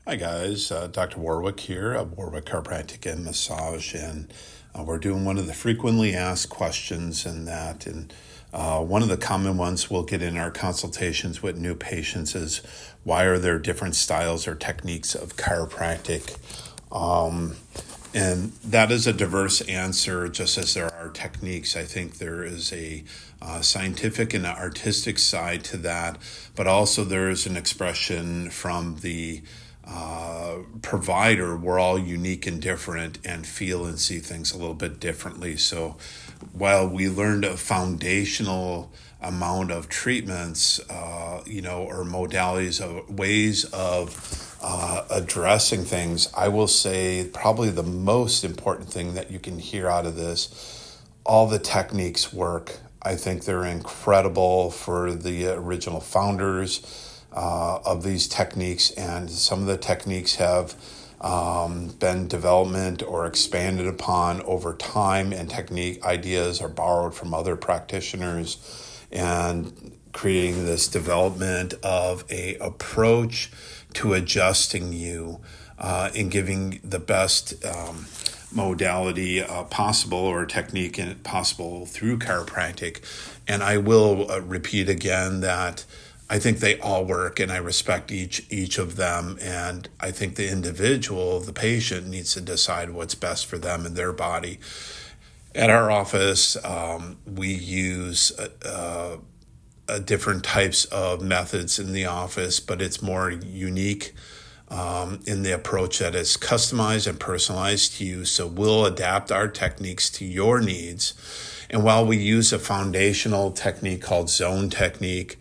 Hi guys, Dr. Warwick here of Warwick Chiropractic and Massage, and we're doing one of the frequently asked questions and one of the common ones we'll get in our consultations with new patients is, why are there different styles or techniques of chiropractic? And that is a diverse answer, just as there are techniques. I think there is a scientific and artistic side to that, but also there is an expression from the provider. We're all unique and different and feel and see things a little bit differently. So while we learned a foundational amount of treatments, or modalities of ways of addressing things, I will say probably the most important thing that you can hear out of this, all the techniques work. I think they're incredible for the original founders of these techniques, and some of the techniques have been developed or expanded upon over time, and technique ideas are borrowed from other practitioners, and creating this development of a approach to adjusting you and giving the best modality possible or technique possible through chiropractic. And I will repeat again that I think they all work, and I respect each of them. And I think the individual, the patient, needs to decide what's best for them and their body. At our office, we use different types of methods in the office, but it's more unique in the approach that is customized and personalized to you. So we'll adapt our techniques to your needs. And while we use a foundational technique called zone technique,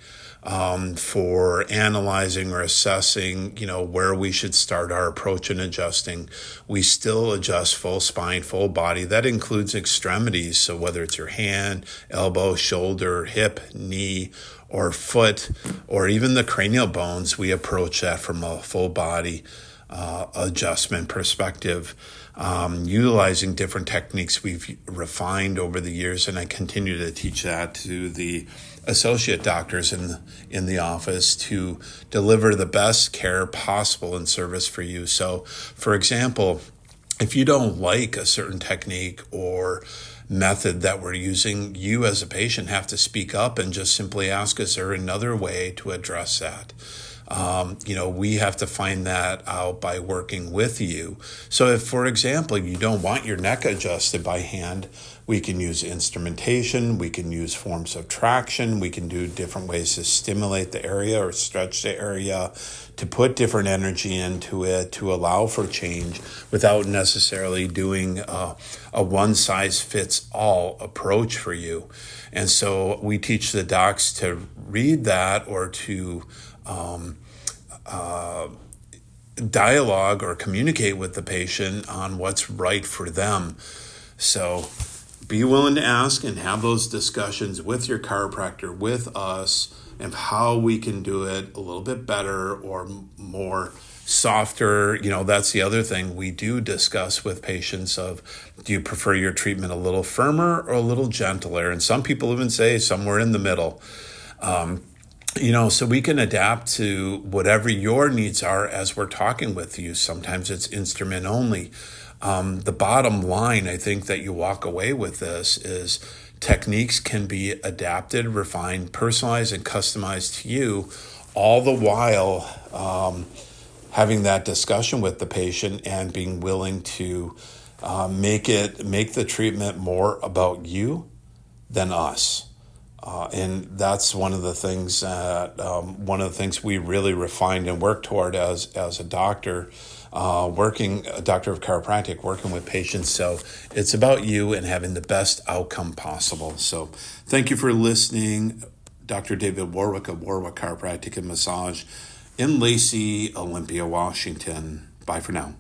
for analyzing or assessing, where we should start our approach in adjusting, we still adjust full spine, full body. That includes extremities. So whether it's your hand, elbow, shoulder, hip, knee, or foot, or even the cranial bones, we approach that from a full body adjustment perspective, utilizing different techniques we've refined over the years, and I continue to teach that to the associate doctors in the office to deliver the best care possible and service for you. So, for example, if you don't like a certain technique or method that we're using, you as a patient have to speak up and just simply ask, is there another way to address that? We have to find that out by working with you. So if, for example, you don't want your neck adjusted by hand, we can use instrumentation, we can use forms of traction, we can do different ways to stimulate the area or stretch the area, to put different energy into it, to allow for change without necessarily doing a one-size-fits-all approach for you. And so we teach the docs to read that or to dialogue or communicate with the patient on what's right for them. So be willing to ask and have those discussions with your chiropractor, with us, and how we can do it a little bit better or more softer. That's the other thing we do discuss with patients of, do you prefer your treatment a little firmer or a little gentler? And some people even say somewhere in the middle. So we can adapt to whatever your needs are as we're talking with you. Sometimes it's instrument only. The bottom line, I think, that you walk away with this is techniques can be adapted, refined, personalized, and customized to you, all the while having that discussion with the patient and being willing to make the treatment more about you than us. And that's one of the things we really refined and worked toward as a doctor, a doctor of chiropractic, working with patients. So it's about you and having the best outcome possible. So thank you for listening. Dr. David Warwick of Warwick Chiropractic and Massage in Lacey, Olympia, Washington. Bye for now.